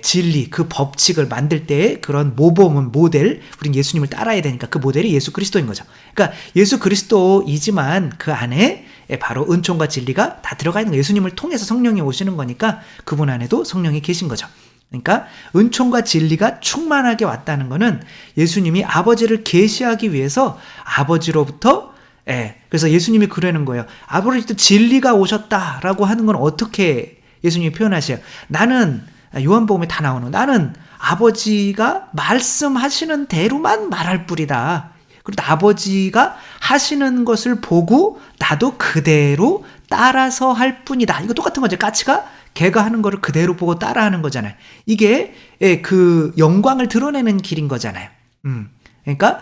진리, 그 법칙을 만들 때의 그런 모범은, 모델, 우린 예수님을 따라야 되니까 그 모델이 예수 그리스도인 거죠. 그러니까 예수 그리스도이지만 그 안에 바로 은총과 진리가 다 들어가 있는 거예요. 예수님을 통해서 성령이 오시는 거니까 그분 안에도 성령이 계신 거죠. 그러니까 은총과 진리가 충만하게 왔다는 것은 예수님이 아버지를 계시하기 위해서 아버지로부터, 그래서 예수님이 그러는 거예요. 아버지도 진리가 오셨다라고 하는 건 어떻게 예수님이 표현하세요? 나는, 요한복음에 다 나오는, 나는 아버지가 말씀하시는 대로만 말할 뿐이다. 그리고 아버지가 하시는 것을 보고 나도 그대로 따라서 할 뿐이다. 이거 똑같은 거죠. 까치가 걔가 하는 거를 그대로 보고 따라하는 거잖아요. 이게 그 영광을 드러내는 길인 거잖아요. 그러니까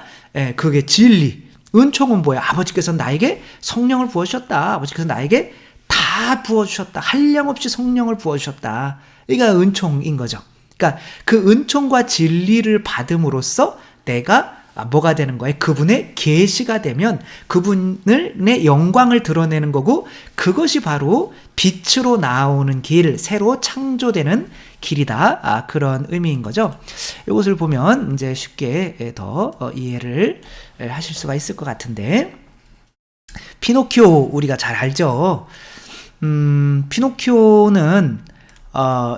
그게 진리. 은총은 뭐야? 아버지께서 나에게 성령을 부어주셨다. 아버지께서 나에게 다 부어주셨다. 한량없이 성령을 부어주셨다. 이게 은총인 거죠. 그러니까 그 은총과 진리를 받음으로써 내가 뭐가 되는 거예요? 그분의 계시가 되면 그분의 영광을 드러내는 거고, 그것이 바로 빛으로 나오는 길, 새로 창조되는 길이다. 그런 의미인 거죠. 이것을 보면 이제 쉽게 더 이해를 하실 수가 있을 것 같은데, 피노키오 우리가 잘 알죠. 피노키오는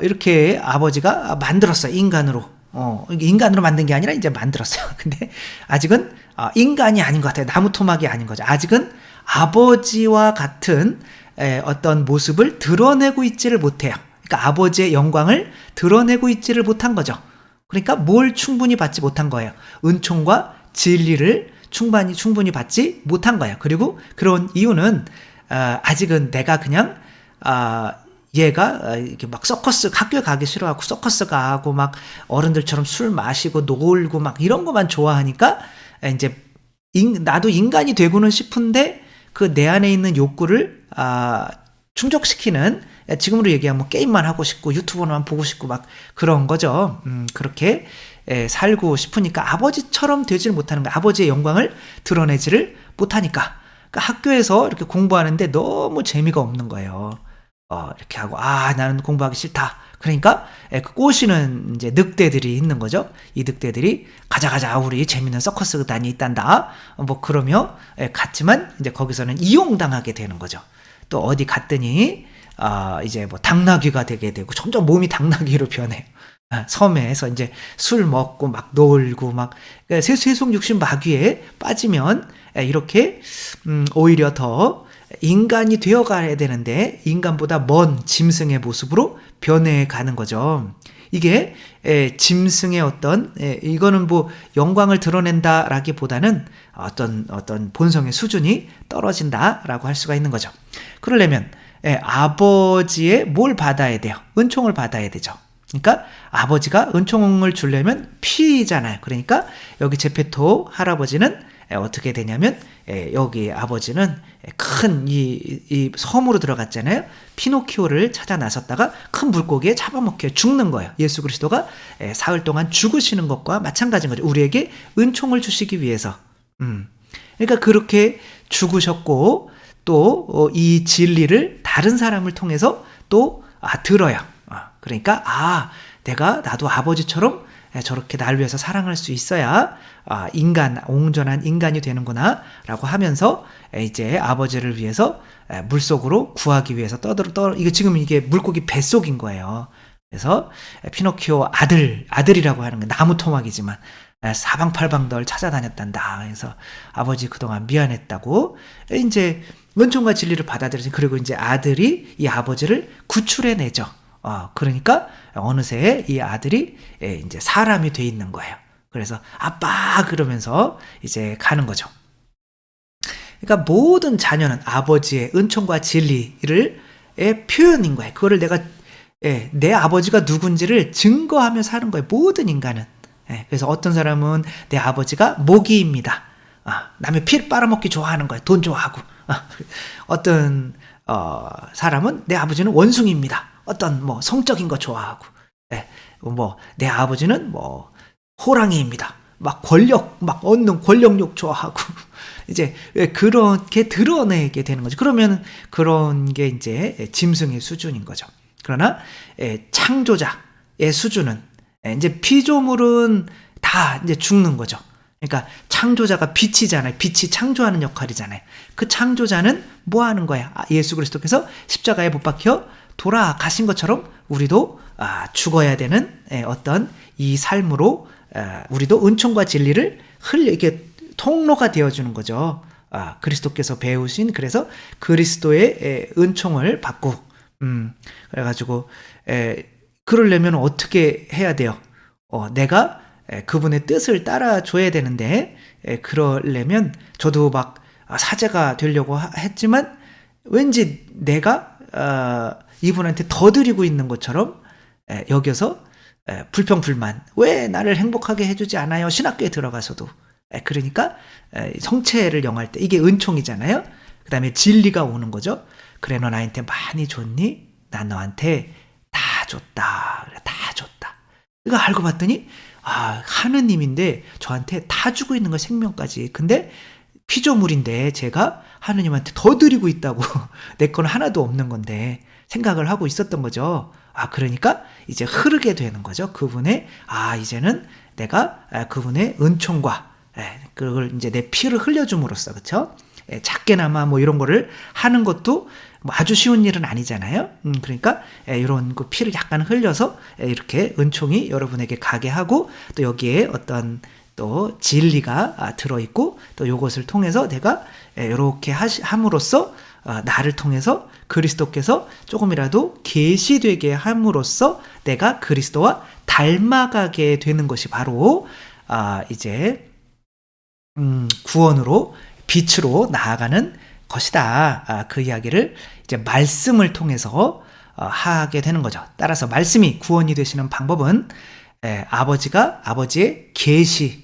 이렇게 아버지가 만들었어요. 인간으로 만든 게 아니라 이제 만들었어요. 근데 아직은 인간이 아닌 것 같아요. 나무 토막이 아닌 거죠. 아직은 아버지와 같은 어떤 모습을 드러내고 있지를 못해요. 그러니까 아버지의 영광을 드러내고 있지를 못한 거죠. 그러니까 뭘 충분히 받지 못한 거예요. 은총과 진리를 충분히 받지 못한 거예요. 그리고 그런 이유는 아직은 내가 그냥 얘가 이렇게 막 서커스, 학교에 가기 싫어하고 서커스 가고 막 어른들처럼 술 마시고 놀고 막 이런 것만 좋아하니까 이제 나도 인간이 되고는 싶은데 그 내 안에 있는 욕구를 충족시키는, 지금으로 얘기하면 뭐 게임만 하고 싶고 유튜브만 보고 싶고 막 그런 거죠. 그렇게 살고 싶으니까 아버지처럼 되지를 못하는 거야. 아버지의 영광을 드러내지를 못하니까. 그러니까 학교에서 이렇게 공부하는데 너무 재미가 없는 거예요. 이렇게 하고 나는 공부하기 싫다. 그러니까 그 꼬시는 이제 늑대들이 있는 거죠. 이 늑대들이 가자 우리 재밌는 서커스단이 있단다. 뭐 그러며 갔지만 이제 거기서는 이용당하게 되는 거죠. 또 어디 갔더니 이제 뭐 당나귀가 되게 되고 점점 몸이 당나귀로 변해요. 섬에서 이제 술 먹고 막 놀고 막 그러니까 세속 육신 마귀에 빠지면 이렇게 오히려 더 인간이 되어가야 되는데 인간보다 먼 짐승의 모습으로 변해가는 거죠. 이게 짐승의 어떤 이거는 뭐 영광을 드러낸다라기보다는 어떤 본성의 수준이 떨어진다라고 할 수가 있는 거죠. 그러려면 아버지의 뭘 받아야 돼요? 은총을 받아야 되죠. 그러니까 아버지가 은총을 주려면 피잖아요. 그러니까 여기 제페토 할아버지는 어떻게 되냐면 여기 아버지는 큰 이 섬으로 들어갔잖아요. 피노키오를 찾아 나섰다가 큰 물고기에 잡아먹혀 죽는 거예요. 예수 그리스도가 사흘 동안 죽으시는 것과 마찬가지인 거죠. 우리에게 은총을 주시기 위해서. 그러니까 그렇게 죽으셨고 또 이 진리를 다른 사람을 통해서 또 들어요. 그러니까 나도 아버지처럼 저렇게 날 위해서 사랑할 수 있어야 온전한 인간이 되는구나 라고 하면서 이제 아버지를 위해서 물속으로 구하기 위해서 이게 물고기 뱃속인 거예요. 그래서 피노키오 아들이라고 하는 게 나무 토막이지만 사방팔방들 찾아다녔단다. 그래서 아버지 그동안 미안했다고 이제 은총과 진리를 받아들이지. 그리고 이제 아들이 이 아버지를 구출해내죠. 그러니까 어느새 이 아들이 이제 사람이 돼 있는 거예요. 그래서 아빠 그러면서 이제 가는 거죠. 그러니까 모든 자녀는 아버지의 은총과 진리를 표현인 거예요. 그거를 내 아버지가 누군지를 증거하며 사는 거예요. 모든 인간은. 그래서 어떤 사람은 내 아버지가 모기입니다. 남의 피를 빨아먹기 좋아하는 거예요. 돈 좋아하고. 어떤 사람은 내 아버지는 원숭이입니다. 어떤 성적인 거 좋아하고. 내 아버지는 호랑이입니다. 막 얻는 권력욕 좋아하고. 이제 그렇게 드러내게 되는 거죠. 그러면 그런 게 이제 짐승의 수준인 거죠. 그러나 창조자의 수준은 이제 피조물은 다 이제 죽는 거죠. 그러니까 창조자가 빛이잖아요. 빛이 창조하는 역할이잖아요. 그 창조자는 뭐 하는 거야? 예수 그리스도께서 십자가에 못 박혀 돌아가신 것처럼 우리도 죽어야 되는 어떤 이 삶으로 우리도 은총과 진리를 이렇게 통로가 되어주는 거죠. 그리스도께서 배우신 그래서 그리스도의 은총을 받고 그래가지고 그러려면 어떻게 해야 돼요? 내가 그분의 뜻을 따라줘야 되는데 그러려면 저도 막 사제가 되려고 했지만 왠지 내가 이분한테 더 드리고 있는 것처럼 여겨서 불평불만 왜 나를 행복하게 해주지 않아요? 신학교에 들어가서도 그러니까 성체를 영할 때 이게 은총이잖아요. 그 다음에 진리가 오는 거죠. 그래 너 나한테 많이 줬니? 난 너한테 다 줬다. 그래 다 줬다. 이거 알고 봤더니 하느님인데 저한테 다 주고 있는 거 생명까지. 근데 피조물인데 제가 하느님한테 더 드리고 있다고 내 건 하나도 없는 건데 생각을 하고 있었던 거죠. 그러니까 이제 흐르게 되는 거죠. 그분의 이제는 내가 그분의 은총과 그걸 이제 내 피를 흘려줌으로써 그렇죠? 작게나마 이런 거를 하는 것도 아주 쉬운 일은 아니잖아요. 그러니까 이런 그 피를 약간 흘려서 이렇게 은총이 여러분에게 가게 하고 또 여기에 어떤 또 진리가 들어있고 또 이것을 통해서 내가 이렇게 함으로써 나를 통해서 그리스도께서 조금이라도 계시되게 함으로써 내가 그리스도와 닮아가게 되는 것이 바로 이제 구원으로 빛으로 나아가는 것이다. 그 이야기를 이제 말씀을 통해서 하게 되는 거죠. 따라서 말씀이 구원이 되시는 방법은 아버지의 계시,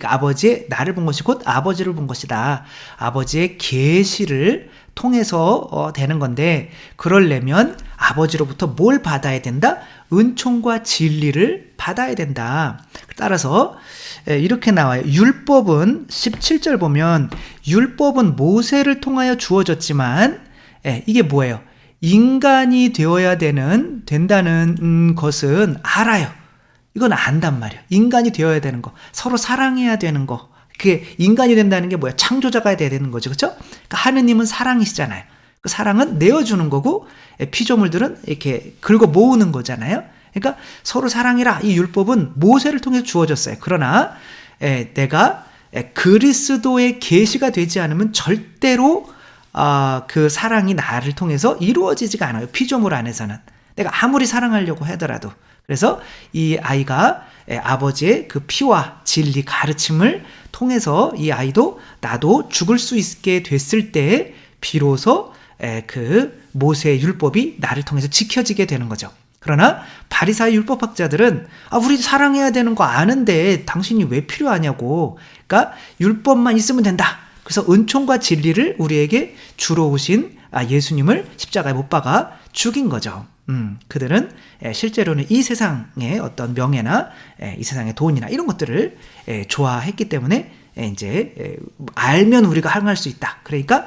아버지의 나를 본 것이 곧 아버지를 본 것이다. 아버지의 계시를 통해서 되는 건데 그러려면 아버지로부터 뭘 받아야 된다? 은총과 진리를 받아야 된다. 따라서 이렇게 나와요. 율법은 17절 보면 율법은 모세를 통하여 주어졌지만 이게 뭐예요? 인간이 되어야 된다는 것은 알아요. 이건 안단 말이에요. 인간이 되어야 되는 거, 서로 사랑해야 되는 거. 그게 인간이 된다는 게 뭐야? 창조자가 돼야 되는 거죠. 그렇죠? 그러니까 하느님은 사랑이시잖아요. 그 사랑은 내어주는 거고 피조물들은 이렇게 긁어 모으는 거잖아요. 그러니까 서로 사랑해라 이 율법은 모세를 통해서 주어졌어요. 그러나 내가 그리스도의 계시가 되지 않으면 절대로 그 사랑이 나를 통해서 이루어지지가 않아요. 피조물 안에서는. 내가 아무리 사랑하려고 하더라도. 그래서 이 아이가 아버지의 그 피와 진리 가르침을 통해서 이 아이도 나도 죽을 수 있게 됐을 때 비로소 그 모세의 율법이 나를 통해서 지켜지게 되는 거죠. 그러나 바리사의 율법학자들은 우리 사랑해야 되는 거 아는데 당신이 왜 필요하냐고. 그러니까 율법만 있으면 된다. 그래서 은총과 진리를 우리에게 주러 오신 예수님을 십자가에 못 박아 죽인 거죠. 그들은 실제로는 이 세상의 어떤 명예나 이 세상의 돈이나 이런 것들을 좋아했기 때문에 이제 알면 우리가 항할 수 있다. 그러니까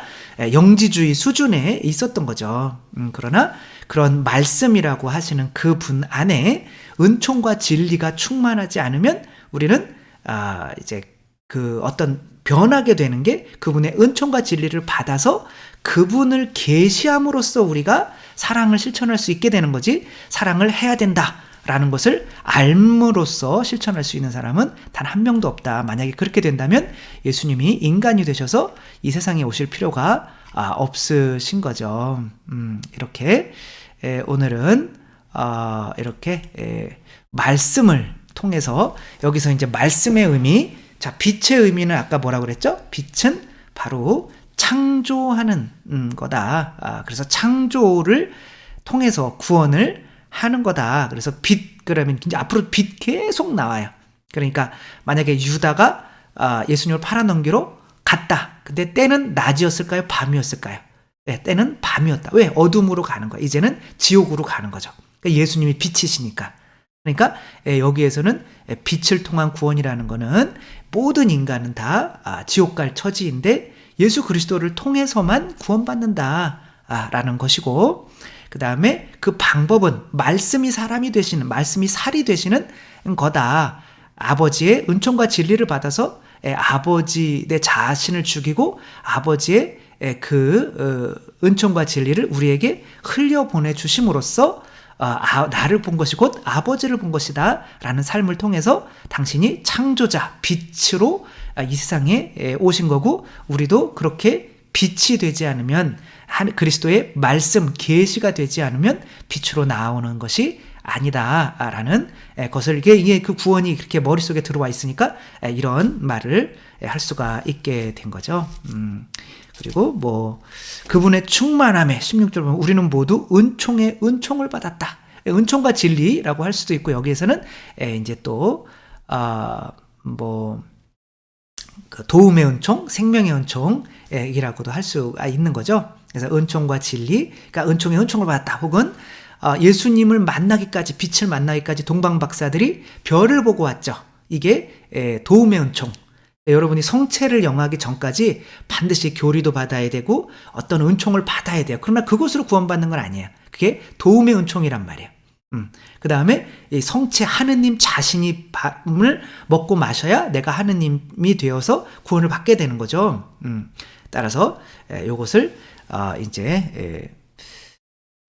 영지주의 수준에 있었던 거죠. 그러나 그런 말씀이라고 하시는 그분 안에 은총과 진리가 충만하지 않으면 우리는 이제 그 어떤 변하게 되는 게 그분의 은총과 진리를 받아서 그분을 계시함으로써 우리가 사랑을 실천할 수 있게 되는 거지, 사랑을 해야 된다라는 것을 알므로써 실천할 수 있는 사람은 단 한 명도 없다. 만약에 그렇게 된다면 예수님이 인간이 되셔서 이 세상에 오실 필요가 없으신 거죠. 이렇게 오늘은 이렇게 말씀을 통해서 여기서 이제 말씀의 의미, 자, 빛의 의미는 아까 뭐라고 그랬죠? 빛은 바로 창조하는 거다. 그래서 창조를 통해서 구원을 하는 거다. 그래서 빛, 그러면 이제 앞으로 빛 계속 나와요. 그러니까 만약에 유다가 예수님을 팔아넘기로 갔다. 근데 때는 낮이었을까요? 밤이었을까요? 네, 때는 밤이었다. 왜? 어둠으로 가는 거야. 이제는 지옥으로 가는 거죠. 그러니까 예수님이 빛이시니까. 그러니까 여기에서는 빛을 통한 구원이라는 거는 모든 인간은 다 지옥 갈 처지인데 예수 그리스도를 통해서만 구원받는다라는 것이고, 그 다음에 그 방법은 말씀이 사람이 되시는, 말씀이 살이 되시는 거다. 아버지의 은총과 진리를 받아서 아버지 내 자신을 죽이고 아버지의 그 은총과 진리를 우리에게 흘려보내 주심으로써 나를 본 것이 곧 아버지를 본 것이다 라는 삶을 통해서 당신이 창조자, 빛으로 이 세상에 오신 거고, 우리도 그렇게 빛이 되지 않으면, 그리스도의 말씀, 계시가 되지 않으면 빛으로 나오는 것이 아니다 라는 것을, 이게 그 구원이 그렇게 머릿속에 들어와 있으니까 이런 말을 할 수가 있게 된 거죠. 그리고 뭐 그분의 충만함에 16절 보면 우리는 모두 은총의 은총을 받았다. 은총과 진리라고 할 수도 있고, 여기에서는 이제 또 그 도움의 은총, 생명의 은총이라고도 할 수가 있는 거죠. 그래서 은총과 진리, 그러니까 은총의 은총을 받았다. 혹은 예수님을 만나기까지, 빛을 만나기까지 동방박사들이 별을 보고 왔죠. 이게 도움의 은총. 여러분이 성체를 영하기 전까지 반드시 교리도 받아야 되고 어떤 은총을 받아야 돼요. 그러나 그것으로 구원받는 건 아니에요. 그게 도움의 은총이란 말이에요. 그 다음에 성체 하느님 자신이 밥을 먹고 마셔야 내가 하느님이 되어서 구원을 받게 되는 거죠. 따라서 요것을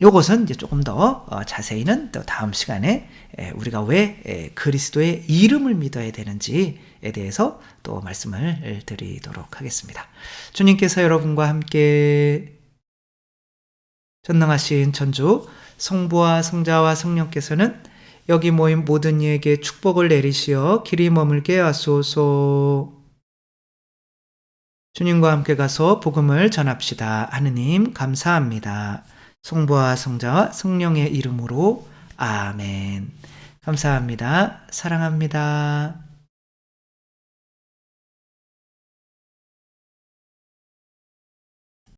요것은 이제 조금 더 자세히는 또 다음 시간에 우리가 왜 그리스도의 이름을 믿어야 되는지에 대해서 또 말씀을 드리도록 하겠습니다. 주님께서 여러분과 함께 전능하신 천주 성부와 성자와 성령께서는 여기 모인 모든 이에게 축복을 내리시어 길이 머물게 하소서. 주님과 함께 가서 복음을 전합시다. 하느님 감사합니다. 성부와 성자와 성령의 이름으로 아멘. 감사합니다. 사랑합니다.